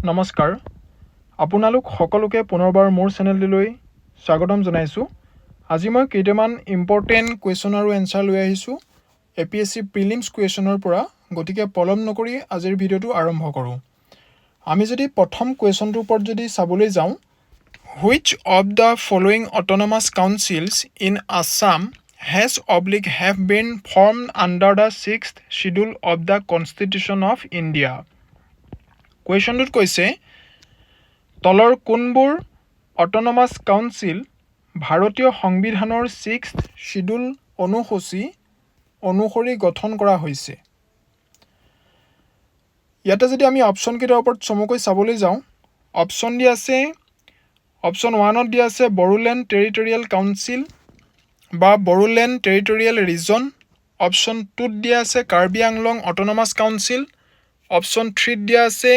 নমস্কাৰ আপোনালোক সকলোকে পুনৰবাৰ মোৰ চেনেললৈ স্বাগতম জনাইছো আজি মই কেইটামান ইম্পৰ্টেন্ট কোৱেশ্চন আৰু এনসাৰ লৈ আহিছো APSC প্ৰিলিমছ কোৱেশ্চনৰ পৰা গতিকে পলম নকৰি আজিৰ ভিডিওটো আৰম্ভ কৰো আমি যদি প্ৰথম কোৱেশ্চনটোৰ ওপৰত যদি চাবলৈ যাওঁ Which of the following autonomous councils in Assam have been formed under the 6th schedule of the Constitution of India কুৱেশ্যনটোত কৈছে তলৰ কোনবোৰ অটোনমাস কাউন্সিল ভাৰতীয় সংবিধানৰ 6th শিডিউল অনুসূচী অনুসৰি গঠন কৰা হৈছে ইয়াতে যদি আমি অপচন কেইটাৰ ওপৰত চমুকৈ চাবলৈ যাওঁ অপচন দি আছে অপচন 1 ত দি আছে বড়োলেণ্ড টেৰিটৰিয়েল কাউন্সিল বা বড়োলেণ্ড টেৰিটৰিয়েল ৰিজন অপচন 2 ত দি আছে Karbi Anglong autonomous council option 3 ত দিয়া আছে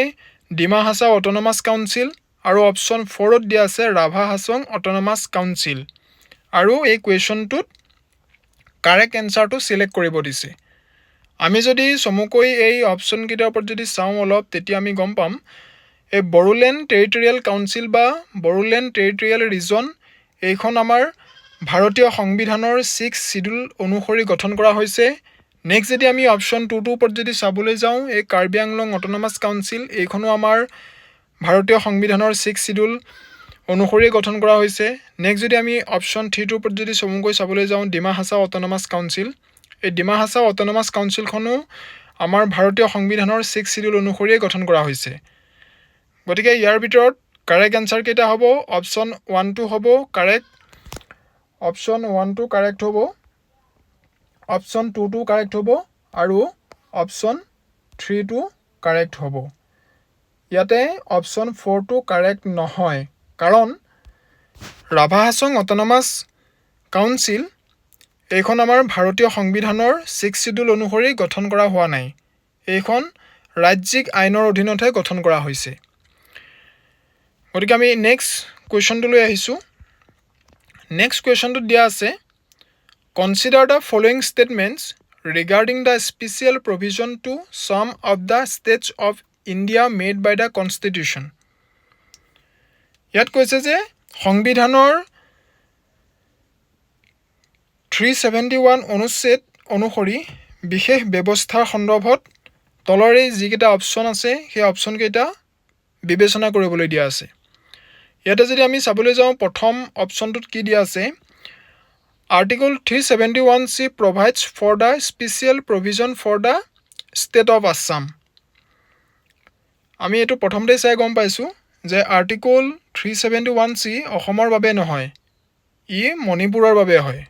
ডিমা হাছাও অটোনমাস কাউন্সিল আৰু অপচন 4 ত দিয়া আছে ৰাভা হাছং অটোনমাস কাউন্সিল আৰু এই কোৱেশ্যনটোত কাৰেক্ট এনসাৰটো সিলেক্ট কৰিব দিছে আমি যদি সমকৈ এই অপচন কেইটাৰ ওপৰত যদি চাওঁ অলপ তেতিয়া আমি গম পাম এই বড়োলেণ্ড টেৰিটৰিয়েল কাউন্সিল বা বড়োলেণ্ড টেৰিটৰিয়েল ৰিজন এইখন আমাৰ ভাৰতীয় সংবিধানৰ 6th শিডিউল অনুসৰি গঠন কৰা হৈছে নেক্সট যদি আমি অপচন 2 টোৰ ওপৰত যদি চাবলৈ যাওঁ এই কাৰ্বি আংলং অটোনমাস কাউন্সিল এইখনো আমাৰ ভাৰতীয় সংবিধানৰ 6th শিডিউল অনুসৰি গঠন কৰা হৈছে নেক্সট যদি আমি অপচন 3 টোৰ ওপৰত যদি সমুকৈ চাবলৈ যাওঁ ডিমা হাছাও অটোনমাস কাউন্সিল এই ডিমা হাছাও অটোনমাস কাউন্সিলখনো আমাৰ ভাৰতীয় সংবিধানৰ 6th শিডিউল অনুসৰি গঠন কৰা হৈছে গতিকে ইয়াৰ ভিতৰত কাৰেক্ট আনসাৰ কেইটা হ'ব অপচন 1 টো হ'ব কাৰেক্ট অপচন 1 টো কাৰেক্ট হ'ব অপচন 2 টো কাৰেক্ট হ'ব আৰু অপচন 3 টো কাৰেক্ট হ'ব ইয়াতে অপচন 4 টো কাৰেক্ট নহয় কাৰণ ৰাভা হাছং অটোনমাস কাউন্সিল এইখন আমাৰ ভাৰতীয় সংবিধানৰ 6th শিডিউল অনুসৰি গঠন কৰা হোৱা নাই এইখন ৰাজ্যিক আইনৰ অধীনতহে গঠন কৰা হৈছে গতিকে আমি নেক্সট কোৱেশ্যনটো লৈ আহিছো নেক্সট কোৱেশ্যনটো দিয়া আছে Consider the following statements regarding the special provision to some of the states of India made by the Constitution. ইয়াত কৈছে যে সংবিধানৰ 371 অনুচ্ছেদ অনুসৰি বিশেষ ব্যৱস্থাৰ সন্দৰ্ভত তলৰে যিকেইটা অপচন আছে সেই অপচন কেইটা বিবেচনা কৰিবলৈ দিয়া আছে ইয়াতে যদি আমি চাবলৈ যাওঁ প্ৰথম অপচনটোত কি দিয়া আছে Article 371C provides for the special provision for the state of Assam. আমি এটো প্ৰথমতে চাই গম পাইছো যে Article 371C অসমৰ বাবে নহয় ই মণিপুৰৰ বাবে হয়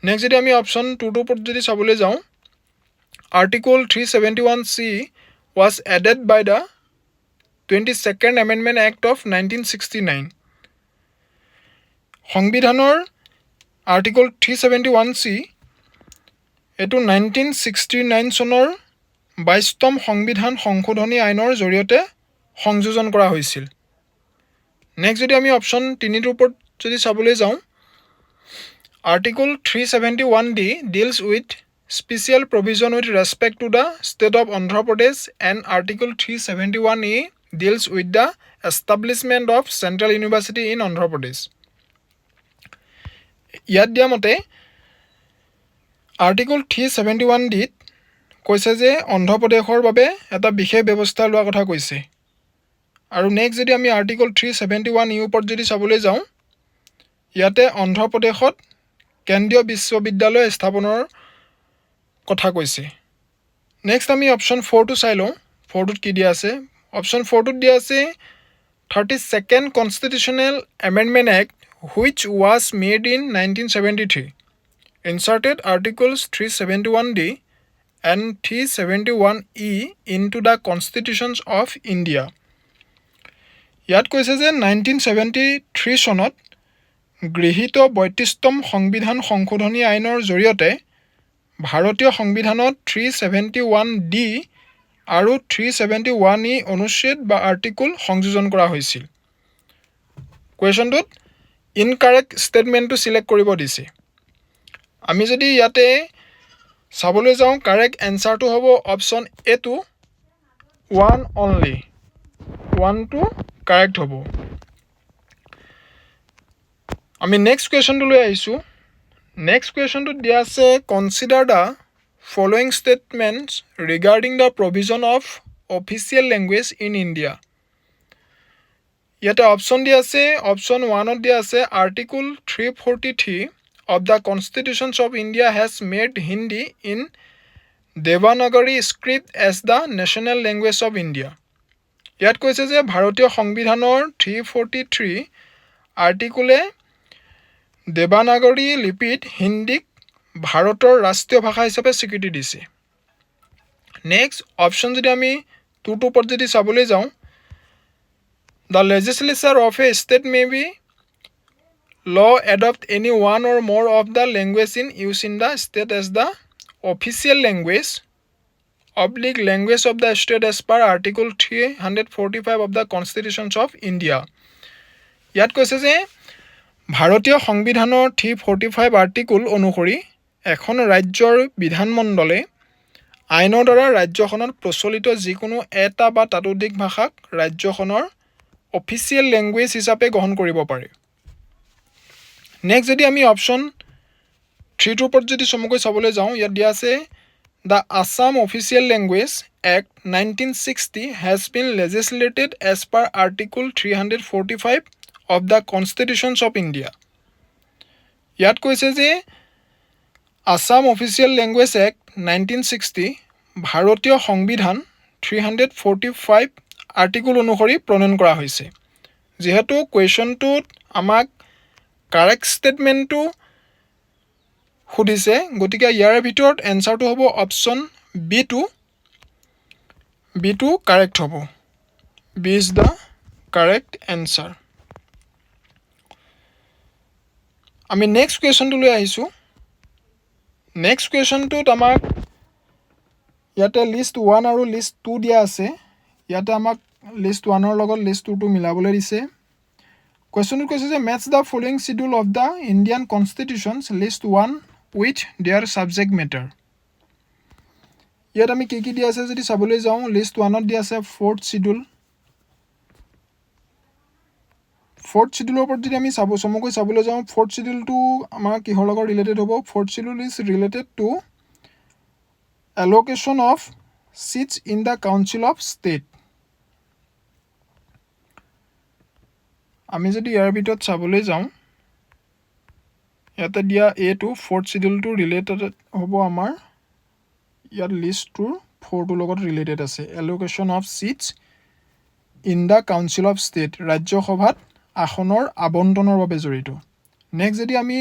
নেক্সট যদি আমি অপচন 2 টোৰ ওপৰত যদি চাবলৈ যাওঁ Article 371C was added by the 22nd Amendment Act of 1969 সংবিধানৰ Article 371C এটো 1969 চনৰ 22তম সংবিধান সংশোধনী আইনৰ জৰিয়তে সংযোজন কৰা হৈছিল নেক্সট যদি আমি অপচন 3 ৰ ওপৰত যদি চাবলৈ যাওঁ Article 371D deals with special provision with respect to the state of Andhra Pradesh and Article 371E deals with the establishment of Central University in Andhra Pradesh ইয়াত দিয়া মতে আৰ্টিকল 371 ডিত কৈছে যে অন্ধ্ৰ প্ৰদেশৰ বাবে এটা বিশেষ ব্যৱস্থা লোৱা কথা কৈছে আৰু নেক্সট যদি আমি আৰ্টিকল 371 ইউ ওপৰত যদি চাবলৈ যাওঁ ইয়াতে অন্ধ্ৰ প্ৰদেশত কেন্দ্ৰীয় বিশ্ববিদ্যালয় স্থাপনৰ কথা কৈছে নেক্সট আমি অপচন 4 টো চাই লওঁ 4 টোত কি দিয়া আছে অপচন 4 টোত দিয়া আছে 32nd Constitutional Amendment Act which was made in 1973 inserted articles 371D and 371E into the constitutions of India ইয়াত কৈছে যে 1973 চনত গৃহীত 32তম সংবিধান সংশোধনী আইনৰ জৰিয়তে ভাৰতীয় সংবিধানত 371D আৰু 371E অনুচ্ছেদ বা আৰ্টিকল সংযোজন কৰা হৈছিল কোৱেশ্যনটোত ইনকাৰেক্ট ষ্টেটমেন্টটো সিলেক্ট কৰিব দিছে আমি যদি ইয়াতে চাবলৈ যাওঁ কাৰেক্ট এনসাৰটো হ'ব অপচন A টো 1 only 1 টো কাৰেক্ট হ'ব আমি নেক্সট কোৱেশ্চনটো লৈ আহিছো নেক্সট কোৱেশ্চনটো দিয়া আছে consider the following statements regarding the provision of official language in India ইয়াতে অপশন দিয়া আছে অপশন 1 ত দিয়া আছে article 343 of the constitutions of India has made Hindi in Devanagari script as the national language of India ইয়াত কৈছে যে ভাৰতীয় সংবিধানৰ 343 আৰ্টিকলে দেৱানাগৰী লিপিত হিন্দীক ভাৰতৰ ৰাষ্ট্ৰীয় ভাষা হিচাপে স্বীকৃতি দিছে নেক্সট অপশন যদি আমি 2 টো ওপৰত যদি চাবলৈ যাওঁ The legislature of a state may be law adopt any one or more of the language in use in the state as the official language oblique language of the state as per article 345 of the constitutions of India ইয়াত কৈছে যে ভাৰতীয় সংবিধানৰ 345 article অনুসৰি এখন ৰাজ্যৰ বিধানমণ্ডলে আইনৰ দ্বাৰা ৰাজ্যখনত প্ৰচলিত যিকোনো এটা বা তাতোধিক ভাষাক ৰাজ্যখনৰ অফিচিয়েল ল্যাঙ্গুৱেজ হিচাপে গ্ৰহণ কৰিব পাৰে নেক্সট যদি আমি অপশন 3 টোৰ ওপৰত যদি চমুকৈ চাবলৈ যাওঁ ইয়াত দিয়া আছে The Assam Official Language Act 1960 has been legislated as per Article 345 of the Constitutions of India. ইয়াত কৈছে যে Assam Official Language Act 1960 ভাৰতীয় সংবিধান 345 আৰ্টিকল অনুসৰি প্ৰণয়ন কৰা হৈছে যেহেতু কোৱেশ্চনটোত আমাক কাৰেক্ট ষ্টেটমেন্টটো সুধিছে গতিকে ইয়াৰ ভিতৰত এনসাৰটো হ'ব অপশন B2 কাৰেক্ট হ'ব B is the correct answer আমি নেক্সট কোৱেশ্চনটো লৈ আহিছো নেক্সট কোৱেশ্চনটোত আমাক ইয়াতে লিষ্ট 1 আৰু লিষ্ট 2 দিয়া আছে ইয়াতে আমাক লিষ্ট 1 ৰ লগত লিষ্ট 2 টো মিলাবলৈ দিছে কোৱেশ্চনটো কৈছে যে match the following schedule of the Indian constitutions list 1 with their subject matter ইয়াত আমি কি দিয়া আছে যদি চাবলৈ যাওঁ লিষ্ট 1 ত দিয়া আছে fourth schedule ওপৰত যদি আমি চমুকৈ চাবলৈ যাওঁ fourth schedule টো আমাৰ কিহৰ লগত ৰিলেটেড হ'ব fourth schedule is related to allocation of seats in the council of state আমি যদি ইয়াৰ ভিতৰত চাবলৈ যাওঁ ইয়াতে দিয়া A টো fourth schedule টো ৰিলেটেড হ'ব আমাৰ ইয়াৰ লিষ্ট 2 4 টো লগত ৰিলেটেড আছে allocation of seats in the council of state ৰাজ্যসভাত আসনৰ আবণ্টনৰ বাবে জড়িত নেক্সট যদি আমি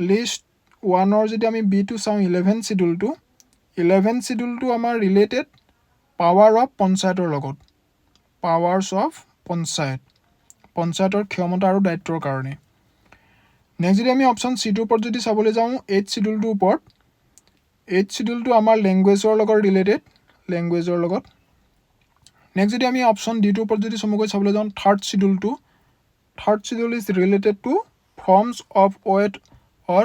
লিষ্ট 1 ৰ যদি আমি B টো চাওঁ 11 schedule টো আমাৰ ৰিলেটেড পাৱাৰ অফ পঞ্চায়তৰ লগত পাৱাৰছ অফ পঞ্চায়তৰ ক্ষমতা আৰু দায়িত্বৰ কাৰণে নেক্সট যদি আমি অপশন C টোৰ ওপৰত যদি চাবলৈ যাওঁ 8 schedule টোৰ ওপৰত 8 schedule টো আমাৰ ল্যাঙ্গুৱেজৰ লগত ৰিলেটেড ল্যাঙ্গুৱেজৰ লগত নেক্সট যদি আমি অপশন D টোৰ ওপৰত যদি চমুকৈ চাবলৈ যাওঁ third schedule is related to forms of oath or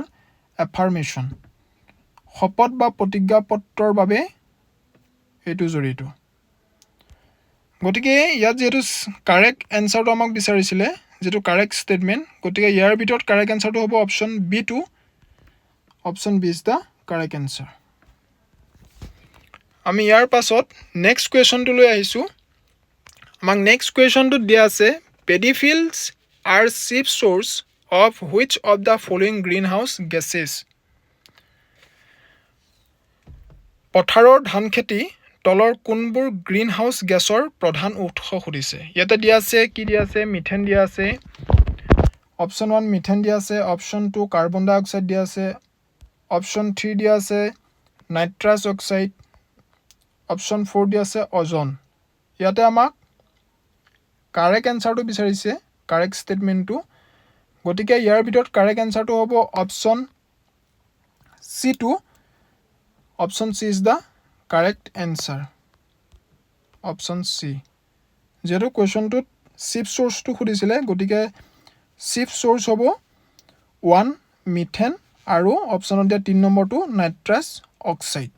affirmation শপত বা প্ৰতিজ্ঞা পত্ৰৰ বাবে এটো জড়িত গতিকে ইয়াত যেটো কাৰেক্ট এনসাৰটো আমাক বিচাৰিছিলে যেটো কাৰেক্ট ষ্টেটমেন্ট গতিকে ইয়াৰ ভিতৰত কাৰেক্ট এনসাৰটো হ'ব option B2 option B is the correct answer আমি ইয়াৰ পাছত নেক্সট কোৱেশ্চনটো লৈ আহিছো আমাক নেক্সট কোৱেশ্চনটো দিয়া আছে paddy fields are chief source of which of the following greenhouse gases পথাৰৰ ধান খেতি তলৰ কোনবোৰ গ্ৰীণ হাউস গেছৰ প্ৰধান উৎস সুধিছে ইয়াতে দিয়া আছে কি দিয়া আছে মিথেন দিয়া আছে অপশন 1 মিথেন দিয়া আছে অপশন 2 কাৰ্বন ডাই অক্সাইড দিয়া আছে অপশন 3 দিয়া আছে নাইট্ৰাছ অক্সাইড অপশন 4 দিয়া আছে ওজন ইয়াতে আমাক কাৰেক্ট এনসাৰটো বিচাৰিছে কাৰেক্ট ষ্টেটমেন্টটো গতিকে ইয়াৰ ভিতৰত কাৰেক্ট এনসাৰটো হ'ব option C2 Option C is the correct answer. Option C. যেহেতু কোৱেশ্চনটোত চিফ সোৰ্সটো খুদিছিলে গতিকে চিফ সোৰ্স হ'ব 1 মিথেন আৰু অপচনত দিয়া 3 নম্বৰটো নাইট্ৰাছ অক্সাইড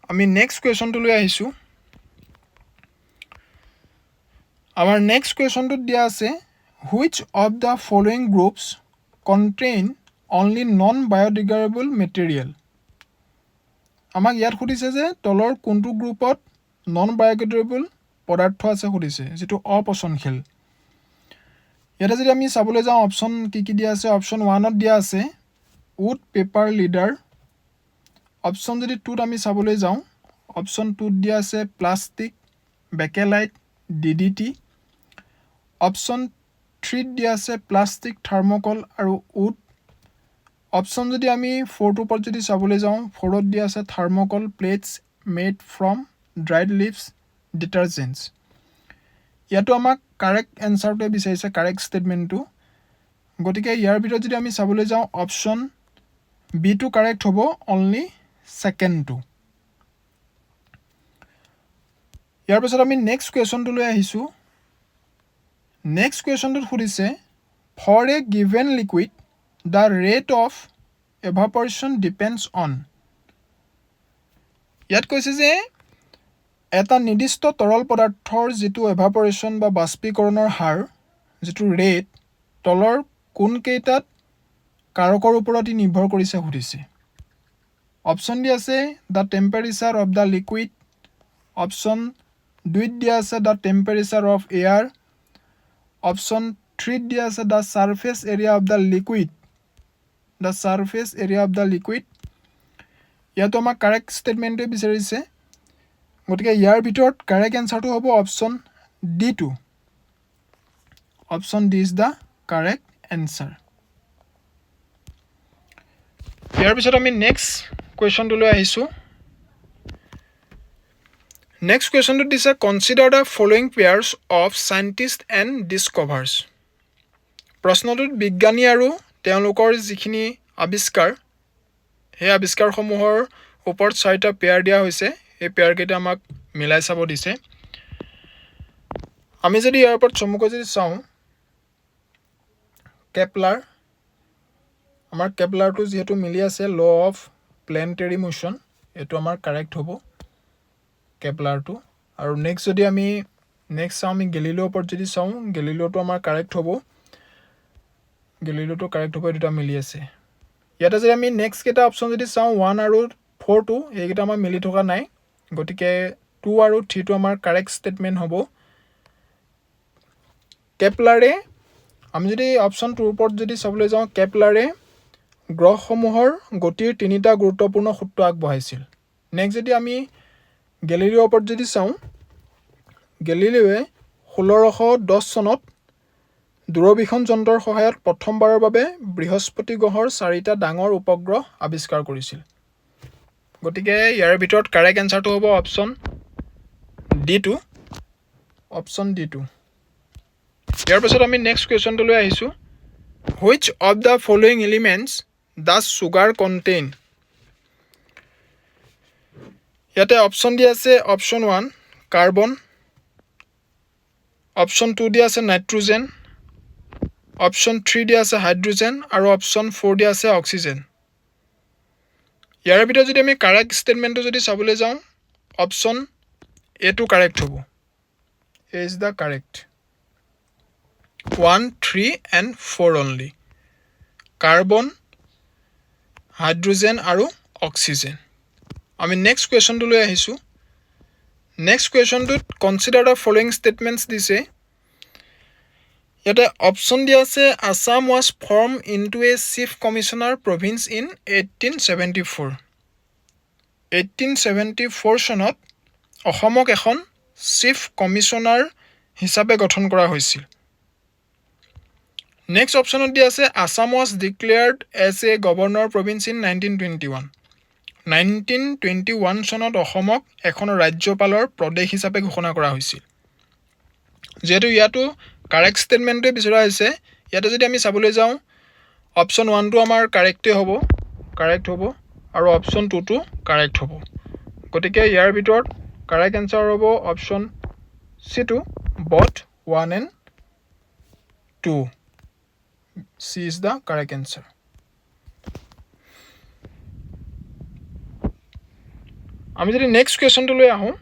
আমি নেক্সট কোৱেশ্চনটো লৈ আহিছো Our next question to dia ase which of the following groups contain only non-biodegradable material? আমাক ইয়াত সুধিছে যে তলৰ কোনটো গ্ৰুপত নন বায়োডিগ্ৰেডেবল পদাৰ্থ আছে সুধিছে যেটো অপচনশীল ইয়াতে যদি আমি চাবলৈ যাওঁ অপচন কি কি দিয়া আছে অপচন 1 ত দিয়া আছে উড পেপাৰ লিডাৰ অপচন যদি 2 ত আমি চাবলৈ যাওঁ অপচন 2 ত দিয়া আছে প্লাষ্টিক বেকেলাইট ডিডিটি অপচন 3 ত দিয়া আছে প্লাষ্টিক থাৰ্মোকল আৰু উড অপচন যদি আমি 4 ৰ ওপৰত যদি চাবলৈ যাওঁ 4 ত দিয়া আছে thermocol plates made from dried leaves detergents ইয়াতো আমাক কাৰেক্ট এনসাৰটো বিচাৰিছে কাৰেক্ট ষ্টেটমেন্টটো গতিকে ইয়াৰ ভিতৰত যদি আমি চাবলৈ যাওঁ অপচন বি টো কাৰেক্ট হ'ব অনলি সেকেন্ডটো ইয়াৰ পিছত আমি নেক্সট কোৱেশ্চনটো লৈ আহিছো নেক্সট কোৱেশ্চনটো সুধিছে for a given liquid the rate of evaporation depends on ইয়াত কৈছে যে এটা নিৰ্দিষ্ট তৰল পদাৰ্থৰ যেটো evaporation বা বাষ্পীকৰণৰ হাৰ যেটো ৰেট তলৰ কোন কেইটাত কাৰকৰ ওপৰত নিৰ্ভৰ কৰিছে সুধিছে অপচন দি আছে the temperature of the liquid option 2 দি আছে the temperature of air option 3 দি আছে the surface area of the liquid the surface area of the liquid ইয়াতো আমাক কাৰেক্ট ষ্টেটমেন্টটো বিচাৰিছে গতিকে ইয়াৰ ভিতৰত কাৰেক্ট এনসাৰটো হ'ব option D2 option D is the correct answer ইয়াৰ পিছত আমি নেক্সট কোৱেশ্চনটো লৈ আহিছো নেক্সট কোৱেশ্চনটো দিছে consider the following pairs of scientists and discoverers প্ৰশ্নটোত বিজ্ঞানী আৰু তেওঁলোকৰ যিখিনি আবিষ্কাৰ সেই আবিষ্কাৰসমূহৰ ওপৰত চাৰিটা পেয়াৰ দিয়া হৈছে এই পেয়াৰ কেইটা আমাক মিলাই চাব দিছে আমি যদি ইয়াৰ ওপৰত চমুকৈ যদি চাওঁ কেপলাৰ আমাৰ কেপলাৰটো যেহেতু মিলি আছে ল অফ প্লেনেটাৰী মোশন এটো আমাৰ কাৰেক্ট হ'ব কেপলাৰটো আৰু নেক্সট যদি আমি নেক্সট চাওঁ আমি গেলিলিওৰ ওপৰত যদি চাওঁ গেলিলিওটো আমাৰ কাৰেক্ট হ'ব গেলিলিওটো কাৰেক্ট হ'ব এটা মিলি আছে ইয়াতে যদি আমি নেক্সট কেটা অপচন যদি চাওঁ 1 আৰু 4 টো এইকেইটা আমাৰ মিলি থকা নাই গতিকে 2 আৰু 3 টো আমাৰ কাৰেক্ট ষ্টেটমেন্ট হ'ব কেপলাৰে আমি যদি অপচন 2 ৰ ওপৰত যদি চাবলৈ যাওঁ কেপলাৰে গ্ৰহসমূহৰ গতিৰ তিনিটা গুৰুত্বপূৰ্ণ সূত্ৰ আগবঢ়াইছিল নেক্সট যদি আমি গেলিলিওৰ ওপৰত যদি চাওঁ গেলিলিওৱে 1610 চনত দূৰবীক্ষণ যন্ত্ৰৰ সহায়ত প্ৰথমবাৰৰ বাবে বৃহস্পতি গ্ৰহৰ চাৰিটা ডাঙৰ উপগ্ৰহ আৱিষ্কাৰ কৰিছিল গতিকে ইয়াৰ ভিতৰত কাৰেক্ট এনসাৰটো হ'ব অপচন D2 অপচন D2 ইয়াৰ পিছত আমি নেক্সট কোৱেশ্চনটো লৈ আহিছো which of the following elements does sugar contain ইয়াতে অপচন দি আছে অপচন 1 কাৰ্বন অপচন 2 দি আছে নাইট্ৰোজেন অপচন 3 দি আছে হাইড্ৰোজেন আৰু অপচন 4 দি আছে অক্সিজেন ইয়াৰ ভিতৰত যদি আমি কাৰেক্ট ষ্টেটমেন্টটো যদি চাবলৈ যাওঁ অপচন A টো কাৰেক্ট হ'ব A is the correct 1 3 and 4 only carbon hydrogen আৰু অক্সিজেন আমি নেক্সট কোৱেশ্চনটো লৈ আহিছো নেক্সট কোৱেশ্চনটোত কনসিডাৰ the following statements দিছে ইয়াতে অপচন দিয়া আছে Assam was formed into a chief commissioner province in 1874 1874 চনত অসমক এখন চিফ কমিশনাৰ হিচাপে গঠন কৰা হৈছিল নেক্সট অপচনত দিয়া আছে Assam was declared as a governor province in 1921 1921 চনত অসমক এখন ৰাজ্যপালৰ প্ৰদেশ হিচাপে ঘোষণা কৰা হৈছিল যেহেতু ইয়াতো কাৰেক্ট ষ্টেটমেন্টটো বিচৰা হৈছে ইয়াতে যদি আমি চাবলৈ যাওঁ অপচন 1 টো আমাৰ কাৰেক্টে হ'ব আৰু অপচন 2 টো কাৰেক্ট হ'ব গতিকে ইয়াৰ ভিতৰত কাৰেক্ট আনসাৰ হ'ব option C2 both 1 and 2 C is the correct answer আমি যদি নেক্সট কোৱেশ্চনটো লৈ আহোঁ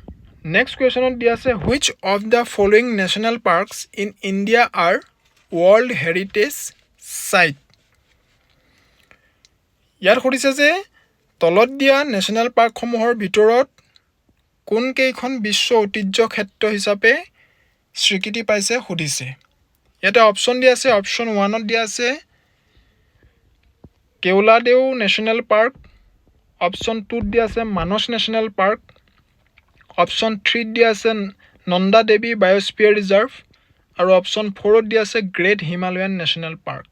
নেক্সট কুৱেশ্যনত দিয়া আছে which of the following national parks in India are world heritage site. ইয়াত সুধিছে যে তলত দিয়া নেশ্যনেল পাৰ্কসমূহৰ ভিতৰত কোনকেইখন বিশ্ব ঐতিহ্য ক্ষেত্ৰ হিচাপে স্বীকৃতি পাইছে সুধিছে। ইয়াতে অপশ্যন দিয়া আছে। অপশ্যন 1ত দিয়া আছে কেওলাদেউ নেশ্যনেল পাৰ্ক, অপশ্যন 2ত দিয়া আছে মানস নেশ্যনেল পাৰ্ক, অপশ্যন 3ত দিয়া আছে নন্দা দেৱী বায়'স্ফিয়াৰ ৰিজাৰ্ভ আৰু অপশ্যন 4ত দিয়া আছে গ্ৰেট হিমালয়ান নেশ্যনেল পাৰ্ক।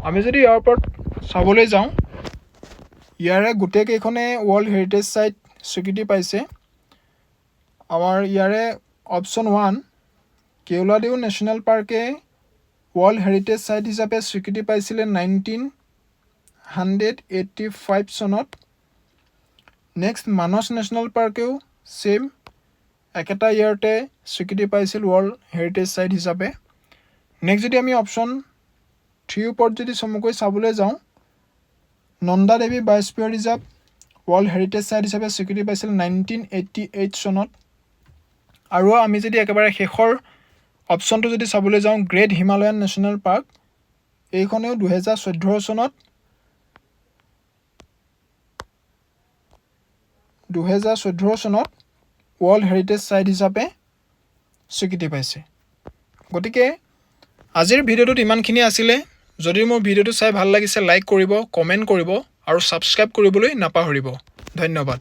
আমি যদি ইয়াৰ ওপৰত চাবলৈ যাওঁ, ইয়াৰে গোটেইকেইখনে ৱৰ্ল্ড হেৰিটেজ চাইট স্বীকৃতি পাইছে। আমাৰ ইয়াৰে অপশ্যন 1 কেওলাদেউ নেশ্যনেল পাৰ্কে ৱৰ্ল্ড হেৰিটেজ চাইট হিচাপে স্বীকৃতি পাইছিলে 1985 চনত। নেক্সট মানস নেশ্যনেল পাৰ্কেও ছেম একেটা ইয়াৰতে স্বীকৃতি পাইছিল ৱৰ্ল্ড হেৰিটেজ চাইট হিচাপে। নেক্সট যদি আমি অপশ্যন 3 ওপৰত যদি চমুকৈ চাবলৈ যাওঁ, নন্দা দেৱী বায়'স্ফিয়াৰ ৰিজাৰ্ভ ৱৰ্ল্ড হেৰিটেজ চাইট হিচাপে স্বীকৃতি পাইছিল 1988 চনত। আৰু আমি যদি একেবাৰে শেষৰ অপশ্যনটো যদি চাবলৈ যাওঁ গ্ৰেট হিমালয়ান নেশ্যনেল পাৰ্ক, এইখনেও 2014 চনত ৱৰ্ল্ড হেৰিটেজ চাইট হিচাপে স্বীকৃতি পাইছে। গতিকে আজিৰ ভিডিঅ'টোত ইমানখিনি আছিলে। যদি মোৰ ভিডিঅ'টো চাই ভাল লাগিছে লাইক কৰিব, কমেণ্ট কৰিব আৰু ছাবস্ক্ৰাইব কৰিবলৈ নাপাহৰিব। ধন্যবাদ।